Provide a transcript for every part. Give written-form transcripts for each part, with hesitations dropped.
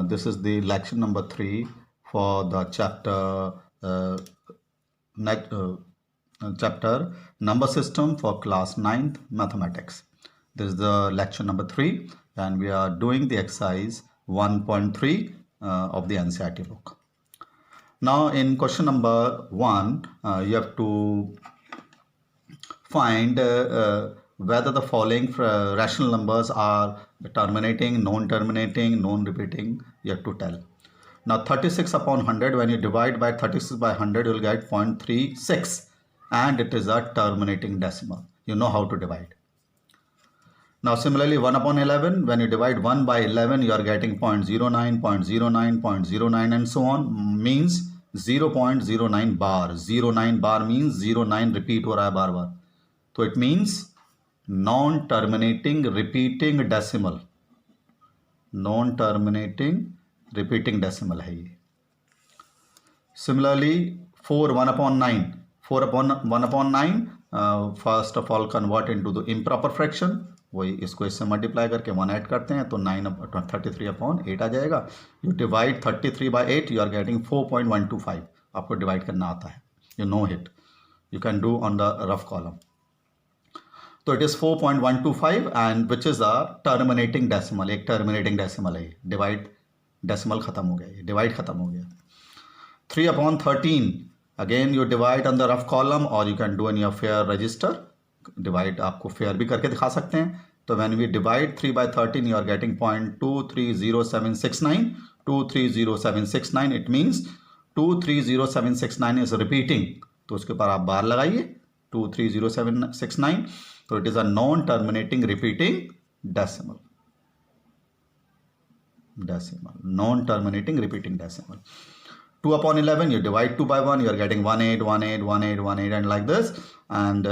This is the lecture number 3 for the chapter number system for class 9th mathematics. This is the lecture number 3 and we are doing the exercise 1.3 of the NCERT book. Now in question number 1, you have to find whether the following rational numbers are terminating, non-terminating, non-repeating. You have to tell. Now 36 upon 100, when you divide by 36 by 100, you will get 0.36 and it is a terminating decimal. You know how to divide. Now similarly 1 upon 11, when you divide 1 by 11, you are getting 0.09, 0.09, 0.09 and so on, means 0.09 bar. 09 bar means 09 repeat हो रहा है बार बार. So it means non-terminating repeating decimal. Non-terminating repeating decimal है ये. Similarly 4 1 upon 9. 4 upon 1 upon 9, first of all convert into the improper fraction. वही इसको इससे multiply करके 1 add करते हैं तो 33 अपॉन 8 आ जाएगा. You divide 33 by 8, you are getting 4.125. आपको डिवाइड करना आता है, you know it, you can do on the rough column. तो it is 4.125 and which is a terminating decimal. एक टर्मिनेटिंग डेसिमल है. डिवाइड डेसिमल खत्म हो गया, डिवाइड खत्म हो गया. 3 upon 13, again you divide on the rough column और you can do in your fair register. Divide आपको फेयर भी करके दिखा सकते हैं. तो when we divide 3 by 13, you are getting 0.230769. 230769, it means 230769 is repeating. तो उसके ऊपर आप बार लगाइए 23069. तो it is a non terminating repeating decimal. Non terminating repeating decimal. 2 upon 11, you divide 2 by 1, you are getting 18, 18, 18, 18 and like this, and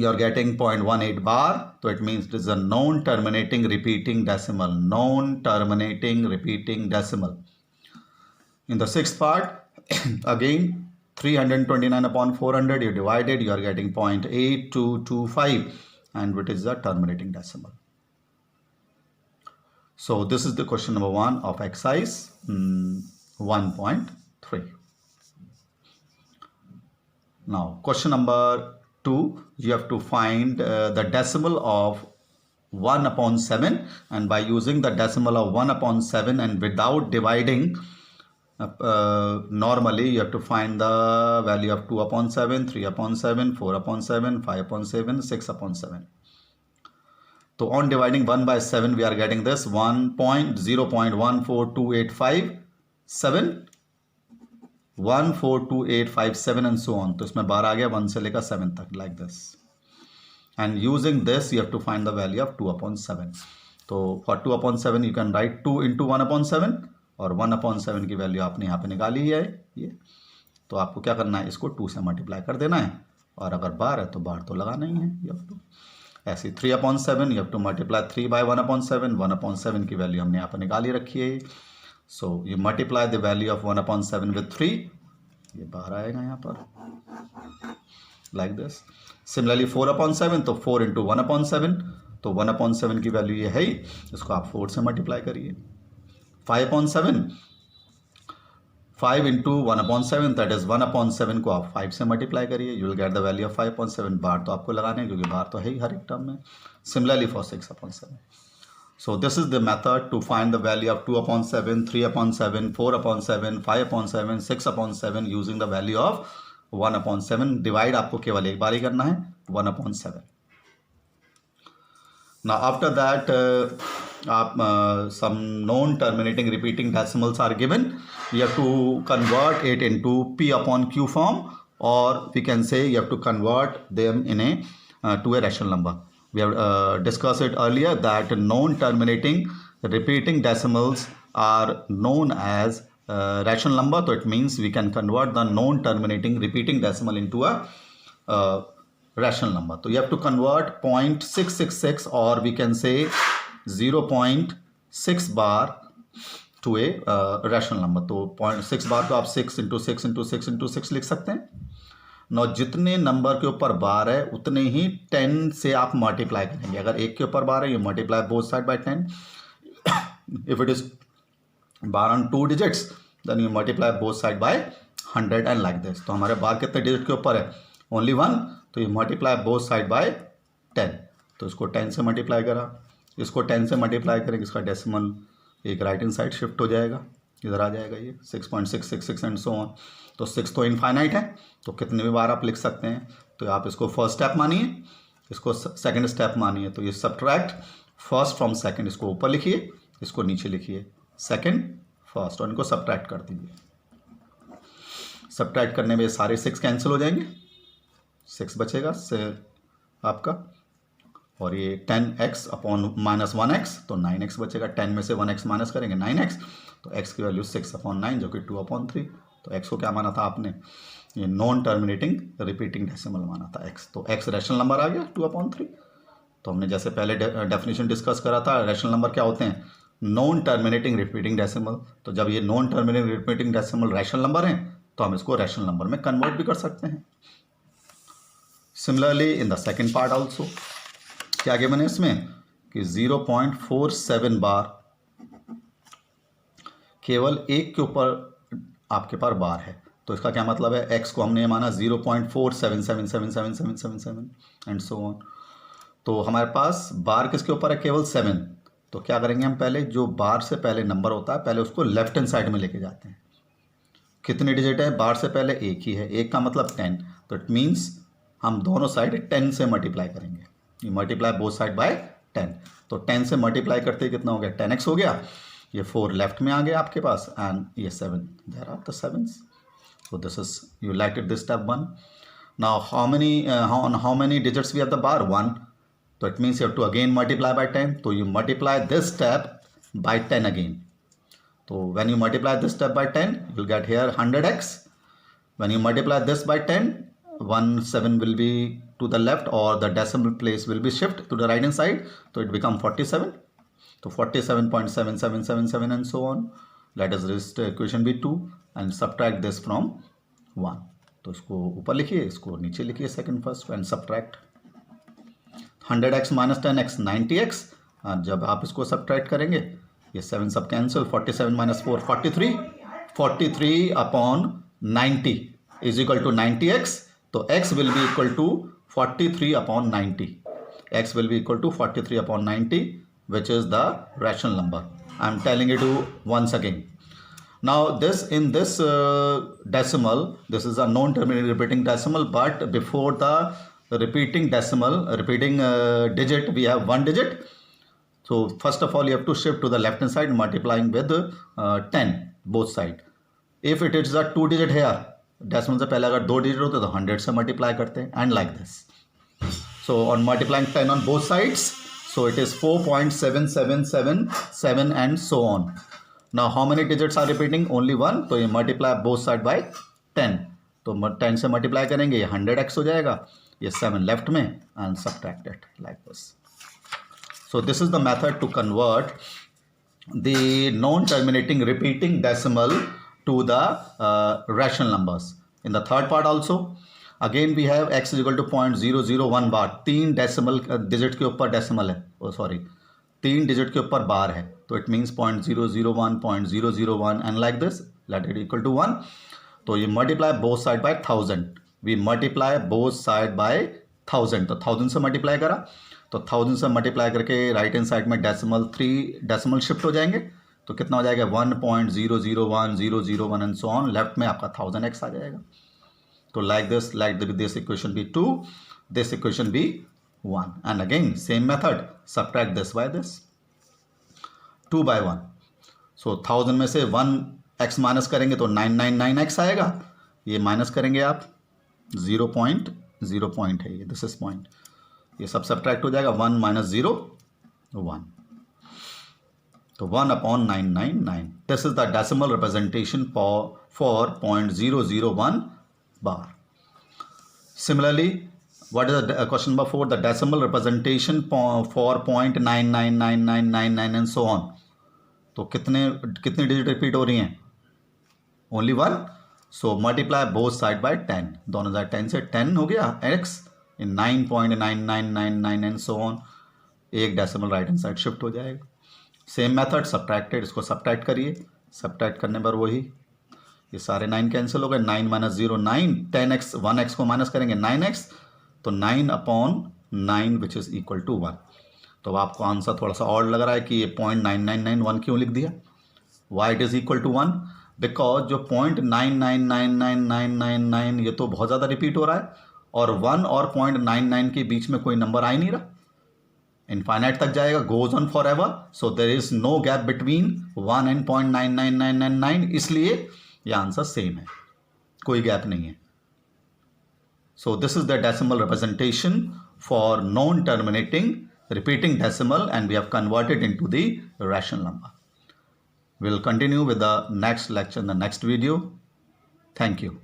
you are getting 0.18 bar. So it means it is a non-terminating repeating decimal. Non-terminating repeating decimal. In the sixth part, again 329 upon 400, you divide it, you are getting 0.8225 and which is the terminating decimal. So this is the question number 1 of exercise 1.3. Now question number 2, you have to find the decimal of 1 upon 7, and by using the decimal of 1 upon 7 and without dividing, normally you have to find the value of 2 upon 7, 3 upon 7, 4 upon 7, 5 upon 7, 6 upon 7. So on dividing 1 by 7, we are getting this 1.0.14285 142.857 and so on. तो इसमें बार आ गया 1 से लेकर 7 तक, like this. And using this you have to find the value of 2 upon 7. तो for 2 upon 7 you can write 2 into 1 upon 7 और 1 upon 7 की value आपने यहाँ पे निकाली है ये. तो आपको क्या करना है, इसको 2 से मल्टीप्लाई कर देना है और अगर बार है तो बार तो लगाना ही है. you have to ऐसे 3 upon 7, you have to multiply 3 by 1 upon 7. 1 upon 7 की वैल्यू हमने यहाँ पर निकाली रखी है. So you multiply the value of 1 upon 7 with 3. ये बाहर आएगा यहाँ पर like this. Similarly 4 upon 7, तो 4 into 1 upon 7. तो 1 upon 7 की वैल्यू ये है, इसको आप 4 से मल्टीप्लाई करिए. 5 upon 7, 5 into 1 upon 7, that is 1 upon 7 को आप 5 से मल्टीप्लाई करिए. You will get the value of 5 upon 7. बार तो आपको लगाने हैं क्योंकि बार तो है ही हर एक टर्म में. Similarly for 6 upon 7. So this is the method to find the value of 2 upon 7, 3 upon 7, 4 upon 7, 5 upon 7, 6 upon 7 using the value of 1 upon 7. Divide आपको केवल एक बार ही करना है 1 upon 7. Now after that some non-terminating repeating decimals are given. You have to convert it into P upon Q form, or we can say you have to convert them in to a rational number. We have discussed it earlier that non-terminating repeating decimals are known as rational number. So it means we can convert the non-terminating repeating decimal into a rational number. So you have to convert 0.666 or we can say 0.6 bar to a rational number. तो 0.6 बार को आप 6 into 6 into 6 into 6 लिख सकते हैं. नौ जितने number के ऊपर bar है उतने ही 10 से आप मल्टीप्लाई करेंगे. अगर एक के ऊपर बार है, you multiply both side by 10. If it is bar on 2 digits, then you multiply both side by 100 and like this. तो हमारे बार कितने डिजिट के ऊपर है? ओनली 1, तो you multiply both side by 10। तो इसको 10 से मल्टीप्लाई करा, इसको 10 से मल्टीप्लाई करेंगे, इसका डेसिमल एक राइट हैंड साइड शिफ्ट हो जाएगा, इधर आ जाएगा ये 6.666 एंड सो ऑन। तो 6 तो इनफाइनाइट है, तो कितने भी बार आप लिख सकते हैं। तो आप इसको फर्स्ट स्टेप मानिए, इसको सेकंड स्टेप मानिए। तो ये सब्ट्रैक्ट फर्स्ट फ्रॉम सेकंड, इसको ऊपर लिखिए, इसको नीचे लिखिए, सेकंड फर्स्ट, और इनको सब्ट्रैक्ट कर दीजिए। सब्ट्रैक्ट करने में सारे 6 कैंसिल हो जाएंगे, 6 बचेगा से आपका, और ये 10x अपॉन -1x, तो 9x बचेगा। 10 में से 1x माइनस करेंगे 9x, तो x की वैल्यू 6/9 जो कि 2/3। तो x को क्या माना था आपने? ये नॉन टर्मिनेटिंग रिपीटिंग डेसिमल माना था x। तो x रैशनल नंबर आ गया 2/3। तो हमने जैसे पहले डेफिनेशन डिस्कस करा था, रैशनल नंबर क्या होते हैं? Non terminating repeating decimal. तो जब ये non terminating repeating decimal rational number हैं, तो हम इसको रैशनल नंबर में कन्वर्ट भी कर सकते हैं। Similarly in the second part also क्या गिवन है इसमें कि 0.47 बार, केवल एक के ऊपर आपके पास बार है। तो इसका क्या मतलब है? x को हमने माना 0.47777777 एंड सो ऑन। तो हमारे पास बार किसके ऊपर है? केवल 7। तो क्या करेंगे हम? पहले जो बार से पहले नंबर होता है, पहले उसको लेफ्ट हैंड साइड में लेके जाते हैं। कितने डिजिट है? बार से पहले एक ही है, एक का मतलब 10। तो इट मीन्स हम दोनों साइड 10 से मल्टीप्लाई करेंगे। You multiply both side by 10। तो 10 से मल्टीप्लाई करते ही कितना हो गया? 10x हो गया। ये 4 लेफ्ट में आ गया आपके पास, एंड ये 7, there are the 7s। So this is, you liked it this step 1. Now how many digits we have the bar? 1. So it means you have to again multiply by 10. So you multiply this step by 10 again. So when you multiply this step by 10, you will get here 100x. When you multiply this by 10, 7 will be to the left, or the decimal place will be shift to the right hand side. So it becomes 47. So 47.7777 and so on. Let us list equation B2 and subtract this from 1. तो इसको ऊपर लिखिए, इसको नीचे लिखिए, second first, and subtract 100x minus 10x 90x। जब आप इसको सब्ट्रैक्ट करेंगे, ये 7 सब cancel, 47 minus 4 43 upon 90 is equal to 90x। तो x will be equal to 43 upon 90, x will be equal to 43 upon 90, which is the rational number. I am telling it to you once again. Now in this decimal, this is a non-terminating repeating decimal, but before the repeating digit, we have 1 digit. So first of all, you have to shift to the left hand side, multiplying with 10 both side. If it is a 2 digit here, decimal से पहले अगर 2 digit होते तो 100 से multiply करते हैं, and like this. So on multiplying 10 on both sides, so it is 4.7777 and so on. Now how many digits are repeating? Only 1. तो ये multiply both side by 10. तो 10 से multiply करेंगे, ये 100x हो जाएगा, ये 7 left में, and subtract it like this. So this is the method to convert the non-terminating repeating decimal to the rational numbers. In the third part also, again we have x is equal to 0.001 bar. 3 decimal digit के ऊपर decimal है, 3 digit के ऊपर bar है, तो it means 0.001 and like this, let it equal to 1। तो ये multiply both side by 1000, we multiply both side by 1000। तो 1000 से मल्टीप्लाई करा, तो 1000 से मल्टीप्लाई करके राइट हैंड साइड में 3 डेसिमल शिफ्ट हो जाएंगे, तो कितना हो जाएगा? 1.001001 एंड सो ऑन। लेफ्ट में आपका 1000x आ जाएगा। तो like this equation be 2, this equation be 1, and again same method, subtract this by this, 2 by 1. So 1000 में से 1x माइनस करेंगे तो 999x आएगा, ये माइनस करेंगे आप 0 पॉइंट है ये, दिस इज पॉइंट, ये सब सब्ट्रैक्ट हो जाएगा, 1 माइनस 0 1, तो 1 upon 999। This is the decimal representation for 0.001 bar. Similarly, what is the question number 4? The decimal representation for 0.999999 and so on. तो कितने डिजिट रिपीट हो रही हैं? Only 1. So multiply both side by 10. 2010 से 10 हो गया x in 9.9999 and so on. एक decimal right hand side shift हो जाएगा। सेम मेथड, सब्ट्रैक्टेड, इसको सब्ट्रैक्ट करिए, सब्ट्रैक्ट करने पर वही, ये सारे 9 कैंसिल हो गए, 9 माइनस 0 9, 10x 1x को माइनस करेंगे 9x, तो 9/9 विच इज इक्वल टू 1। तो अब आपको आंसर थोड़ा सा और लग रहा है कि ये 0.9991 क्यों लिख दिया, why it is equal to 1, because जो 0.999999 ये तो बहुत ज़्यादा रिपीट हो रहा है, और 1 और 0.99 के बीच में कोई नंबर आ ही नहीं रहा, इनफाइनाइट तक जाएगा, goes on for ever, so there is no gap between 1 and 0.99999, इसलिए ये आंसर सेम है, कोई गैप नहीं है। So this is the decimal representation for non terminating repeating decimal, and we have converted into the rational number. We'll continue with the next lecture in the next video. Thank you.